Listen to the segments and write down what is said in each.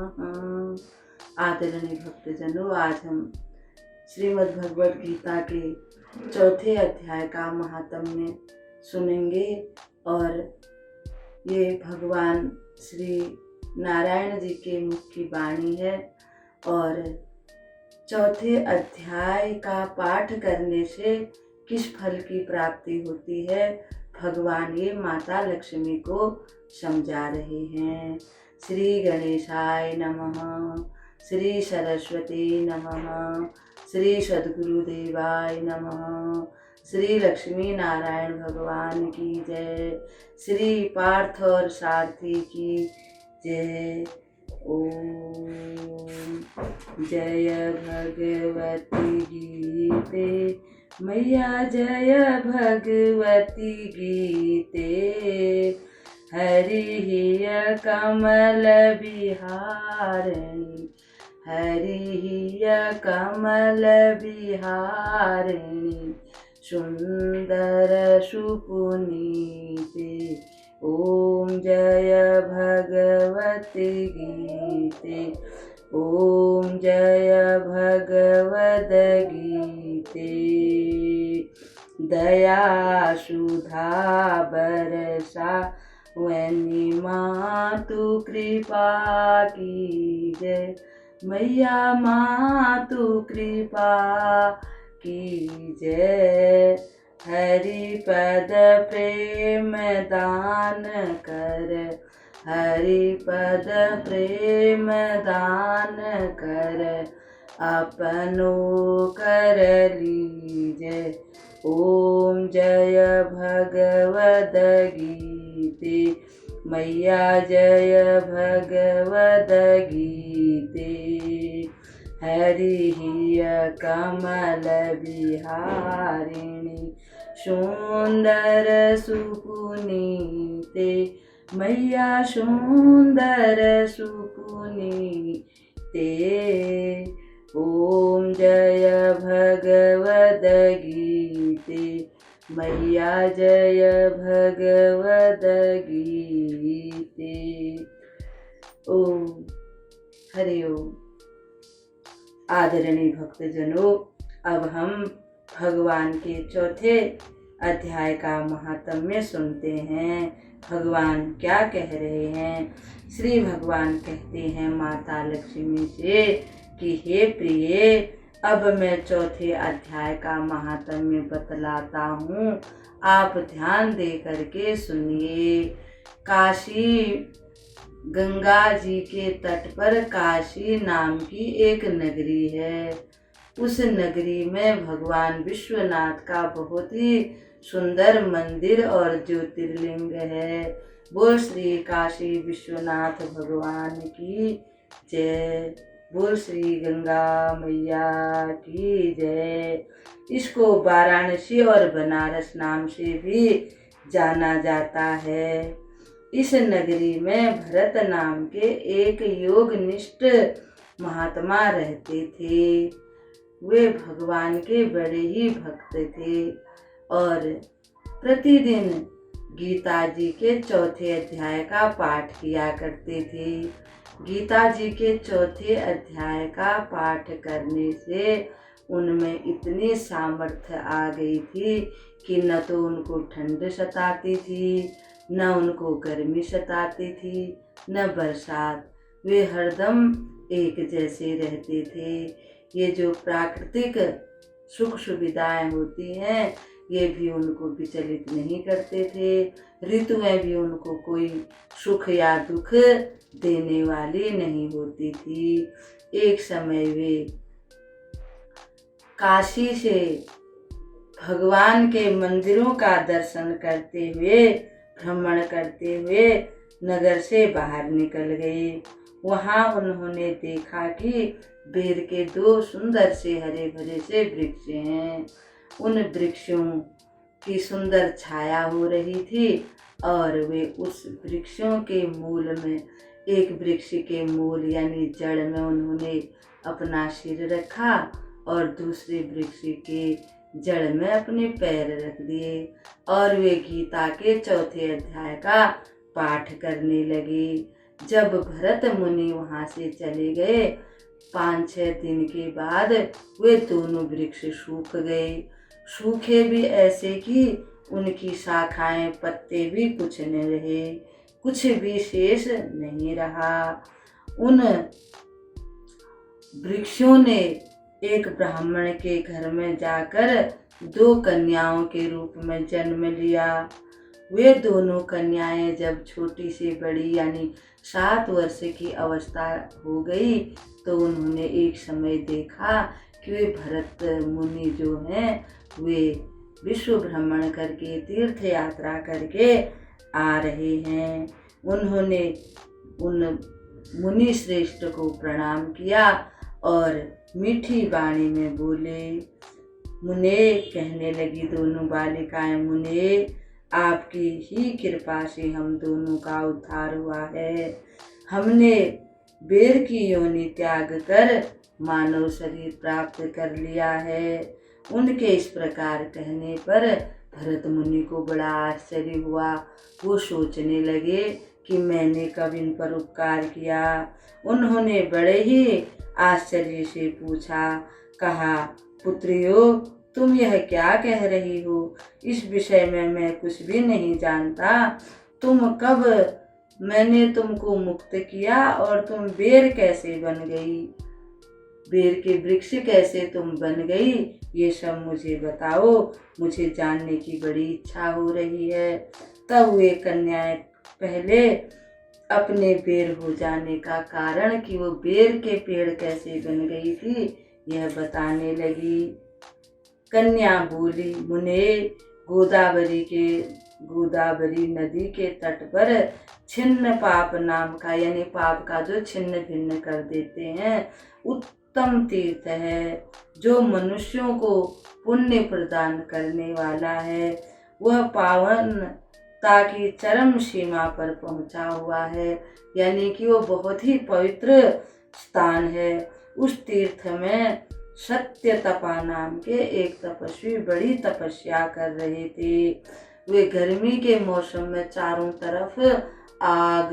आदरणीय भक्तजनों, आज हम श्रीमद् भगवद गीता के चौथे अध्याय का महात्म्य सुनेंगे। और ये भगवान श्री नारायण जी के मुख की वाणी है। और चौथे अध्याय का पाठ करने से किस फल की प्राप्ति होती है, भगवान ये माता लक्ष्मी को समझा रहे हैं। श्री गणेशाय नमः, श्री सरस्वती नमः, श्री सद्गुरुदेवाय नमः, श्री लक्ष्मी नारायण भगवान की जय, श्री पार्थ और सारथी की जय। ओम जय भगवती गीते मैया, जय भगवती गीते, हरि कमल बिहारिणी, हरि कमल बिहारिणी, सुंदर सुपुनीते। ओम जय भगवती गीते, ओम जय भगवद गीते, दया सुधा बरसा वनी मातु कृपा की जय, मैया मातु कृपा की जय। हरि पद प्रेम दान कर, हरि पद प्रेम दान कर, अपनो कर लीजे। ओम जय भगवद गीते मैया, जय भगवद गीते, हरि कमल बिहारिणी, सुंदर सुपुनीते, मैया सुंदर सुपुनीते। ओम जय भगवद गीते मैया, जय भगवद गीते। ओम हरि ओम। आदरणीय भक्तजनों, अब हम भगवान के चौथे अध्याय का महात्म्य सुनते हैं। भगवान क्या कह रहे हैं। श्री भगवान कहते हैं माता लक्ष्मी से कि हे प्रिय, अब मैं चौथे अध्याय का महात्म्य बतलाता हूँ, आप ध्यान दे करके सुनिए। काशी गंगा जी के तट पर काशी नाम की एक नगरी है। उस नगरी में भगवान विश्वनाथ का बहुत ही सुंदर मंदिर और ज्योतिर्लिंग है। बोल श्री काशी विश्वनाथ भगवान की जय, बोल श्री गंगा मैया की जय। इसको वाराणसी और बनारस नाम से भी जाना जाता है। इस नगरी में भरत नाम के एक योगनिष्ठ महात्मा रहते थे। वे भगवान के बड़े ही भक्त थे और प्रतिदिन गीता जी के चौथे अध्याय का पाठ किया करते थे। गीता जी के चौथे अध्याय का पाठ करने से उनमें इतनी सामर्थ्य आ गई थी कि न तो उनको ठंड सताती थी, न उनको गर्मी सताती थी, न बरसात। वे हरदम एक जैसे रहते थे। ये जो प्राकृतिक सुख सुविधाएं होती हैं, ये भी उनको विचलित नहीं करते थे। ऋतुएं भी उनको कोई सुख या दुख देने वाली नहीं होती थी। एक समय वे काशी से भगवान के मंदिरों का दर्शन करते हुए, भ्रमण करते हुए नगर से बाहर निकल गए। वहां उन्होंने देखा कि बेर के दो सुंदर से हरे भरे से वृक्ष हैं। उन वृक्षों की सुंदर छाया हो रही थी और वे उस वृक्षों के मूल में, एक वृक्ष के मूल यानी जड़ में उन्होंने अपना सिर रखा और दूसरे वृक्ष के जड़ में अपने पैर रख दिए और वे गीता के चौथे अध्याय का पाठ करने लगे। जब भरत मुनि वहाँ से चले गए, 5-6 दिन के बाद वे दोनों वृक्ष सूख गए। सूखे भी ऐसे कि उनकी शाखाएं पत्ते भी कुछ न रहे, कुछ भी शेष नहीं रहा। उन वृक्षों ने एक ब्राह्मण के घर में जाकर 2 कन्याओं के रूप में जन्म लिया। वे दोनों कन्याएं जब छोटी से बड़ी यानी 7 वर्ष की अवस्था हो गई तो उन्होंने एक समय देखा कि वे भरत मुनि जो हैं वे विश्व भ्रमण करके तीर्थ यात्रा करके आ रहे हैं। उन्होंने उन मुनि श्रेष्ठ को प्रणाम किया और मीठी वाणी में बोले। मुने, कहने लगी दोनों बालिकाएं, मुने आपकी ही कृपा से हम दोनों का उद्धार हुआ है। हमने बेर की योनि त्याग कर मानव शरीर प्राप्त कर लिया है। उनके इस प्रकार कहने पर भरत मुनि को बड़ा आश्चर्य हुआ। वो सोचने लगे कि मैंने कब इन पर उपकार किया। उन्होंने बड़े ही आश्चर्य से पूछा, कहा, पुत्रियों, तुम यह क्या कह रही हो? इस विषय में मैं कुछ भी नहीं जानता। तुम कब मैंने तुमको मुक्त किया और तुम बेर कैसे बन गई? बेर के वृक्ष कैसे तुम बन गई? ये सब मुझे बताओ, मुझे जानने की बड़ी इच्छा हो रही है। तब वे कन्याएं पहले अपने बेर हो जाने का कारण कि वो बेर के पेड़ कैसे बन गई थी यह बताने लगी। कन्या बोली, मुने, गोदावरी नदी के तट पर छिन्न पाप नाम का, यानी पाप का जो छिन्न भिन्न कर देते हैं, उत्तम तीर्थ है जो मनुष्यों को पुण्य प्रदान करने वाला है। वह पावनता की चरम सीमा पर पहुंचा हुआ है, यानी कि वो बहुत ही पवित्र स्थान है। उस तीर्थ में सत्य तपा नाम के एक तपस्वी बड़ी तपस्या कर रहे थे। वे गर्मी के मौसम में चारों तरफ आग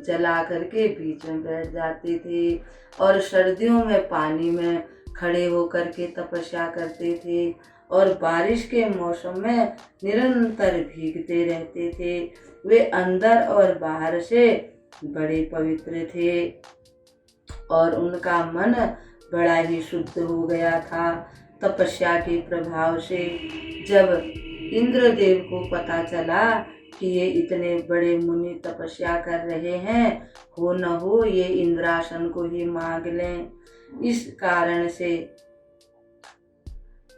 जला करके बीच में बैठ जाते थे और सर्दियों में पानी में खड़े होकर के तपस्या करते थे और बारिश के मौसम में निरंतर भीगते रहते थे। वे अंदर और बाहर से बड़े पवित्र थे और उनका मन बड़ा ही शुद्ध हो गया था तपस्या के प्रभाव से। जब इंद्रदेव को पता चला कि ये इतने बड़े मुनि तपस्या कर रहे हैं, हो न हो ये इंद्रासन को ही मांग लें, इस कारण से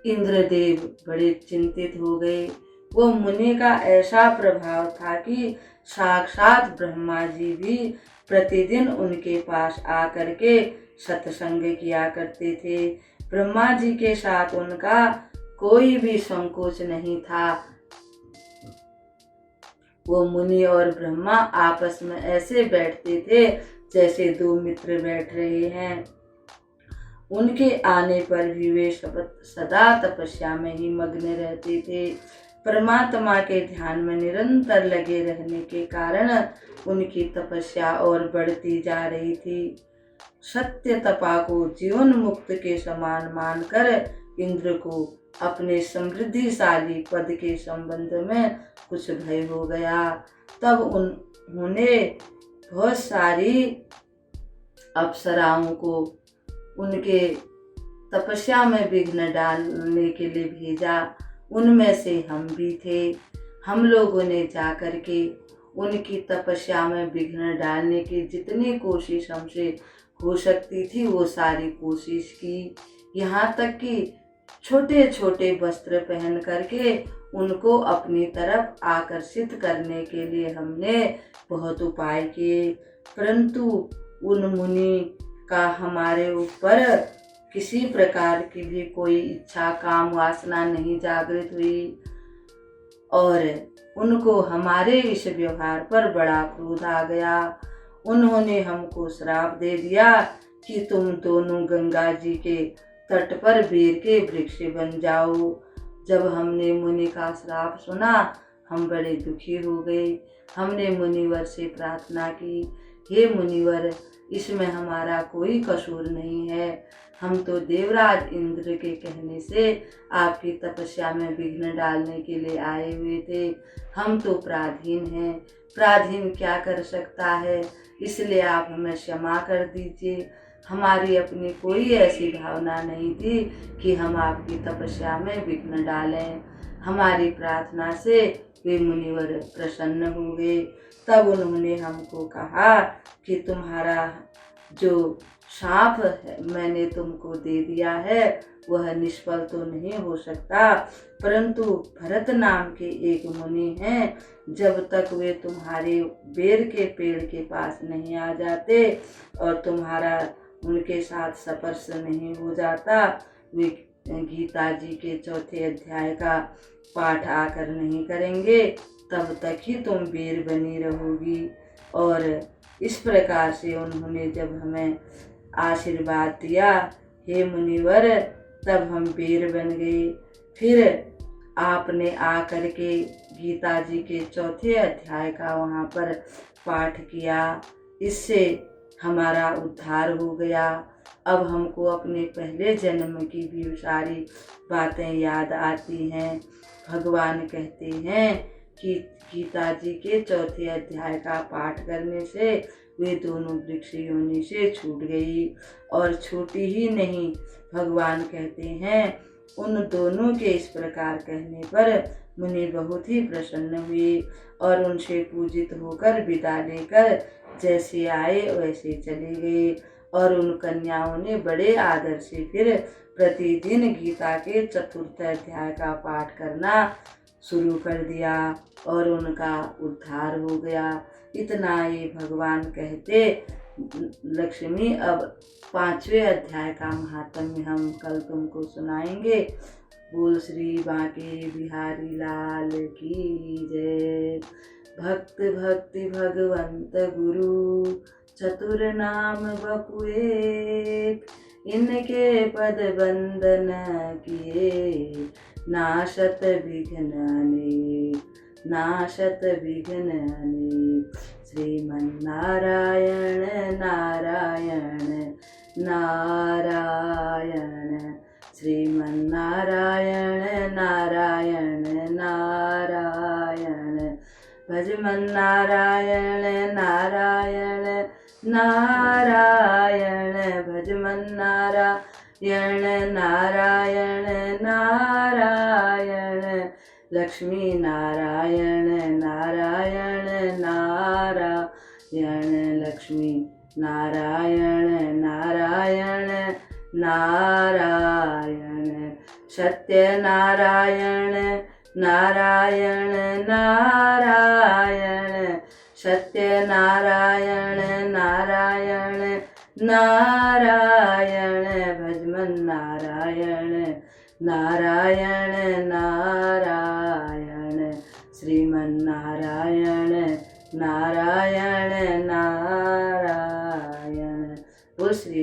इंद्रदेव बड़े चिंतित हो गए। वो मुनि का ऐसा प्रभाव था कि साक्षात ब्रह्मा जी भी प्रतिदिन उनके पास आकर के सत्संग किया करते थे। ब्रह्मा जी के साथ उनका कोई भी संकोच नहीं था। वो मुनि और ब्रह्मा आपस में ऐसे बैठते थे जैसे 2 मित्र बैठ रहे हैं। उनके आने पर भी वे सदा तपस्या में ही मग्न रहते थे। परमात्मा के ध्यान में निरंतर लगे रहने के कारण उनकी तपस्या और बढ़ती जा रही थी। सत्य तपा को जीवन मुक्त के समान मानकर इंद्र को अपने समृद्धिशाली पद के संबंध में कुछ भय हो गया। तब उन्होंने बहुत सारी अप्सराओं को उनके तपस्या में विघ्न डालने के लिए भेजा। उनमें से हम भी थे। हम लोगों ने जाकर के उनकी तपस्या में विघ्न डालने की जितनी कोशिश हमसे हो सकती थी वो सारी कोशिश की। यहाँ तक कि छोटे छोटे वस्त्र पहन करके उनको अपनी तरफ आकर्षित करने के लिए हमने बहुत उपाय किए, परंतु उन मुनि का हमारे ऊपर किसी प्रकार की भी कोई इच्छा, काम, वासना नहीं जागृत हुई और उनको हमारे इस व्यवहार पर बड़ा क्रोध आ गया। उन्होंने हमको श्राप दे दिया कि तुम दोनों गंगा जी के तट पर बेर के वृक्ष बन जाओ। जब हमने मुनि का श्राप सुना हम बड़े दुखी हो गए। हमने मुनिवर से प्रार्थना की हे मुनिवर, इसमें हमारा कोई कसूर नहीं है। हम तो देवराज इंद्र के कहने से आपकी तपस्या में विघ्न डालने के लिए आए हुए थे। हम तो पराधीन हैं, पराधीन क्या कर सकता है, इसलिए आप हमें क्षमा कर दीजिए। हमारी अपनी कोई ऐसी भावना नहीं थी कि हम आपकी तपस्या में विघ्न डालें। हमारी प्रार्थना से वे मुनिवर प्रसन्न हो गए। तब उन्होंने हमको कहा कि तुम्हारा जो शाप है मैंने तुमको दे दिया है वह निष्फल तो नहीं हो सकता, परंतु भरत नाम के एक मुनि हैं, जब तक वे तुम्हारे बेर के पेड़ के पास नहीं आ जाते और तुम्हारा उनके साथ स्पर्श नहीं हो जाता, वे गीता जी के 4थे अध्याय का पाठ आकर नहीं करेंगे, तब तक ही तुम बेर बनी रहोगी। और इस प्रकार से उन्होंने जब हमें आशीर्वाद दिया, हे मुनिवर, तब हम बेर बन गए। फिर आपने आकर के गीता जी के 4थे अध्याय का वहाँ पर पाठ किया, इससे हमारा उद्धार हो गया। अब हमको अपने पहले जन्म की भी सारी बातें याद आती हैं। भगवान कहते हैं कि गीता जी के 4थे अध्याय का पाठ करने से वे दोनों वृक्ष योनि से छूट गई, और छूटी ही नहीं, भगवान कहते हैं उन दोनों के इस प्रकार कहने पर मुनि बहुत ही प्रसन्न हुए और उनसे पूजित होकर विदा लेकर जैसे आए वैसे चले गए। और उन कन्याओं ने बड़े आदर से फिर प्रतिदिन गीता के 4th अध्याय का पाठ करना शुरू कर दिया और उनका उद्धार हो गया। इतना ये भगवान कहते। लक्ष्मी, अब 5वें अध्याय का महात्म्य हम कल तुमको सुनाएंगे। बोल श्री बांके बिहारी लाल की जय। भक्त भक्ति भगवंत गुरु, चतुर नाम बपु एक, इनके पद बंदन किए, नाशत विघ्न अनेक, नाशत विघ्न अनेक। श्रीमन्नारायण नारायण नारायण, श्रीमन्नारायण नारायण नारायण, भजमन्नारायण नारायण नारायण, भजमन्नारायण नारायण नारायण, लक्ष्मी नारायण नारायण नारायण, लक्ष्मी नारायण नारायण नारायण, सत्यनारायण नारायण नारायण, सत्यनारायण नारायण नारायण, भजमन्नारायण नारायण नारायण, श्रीमन्नारायण नारायण नारायण। बोल श्री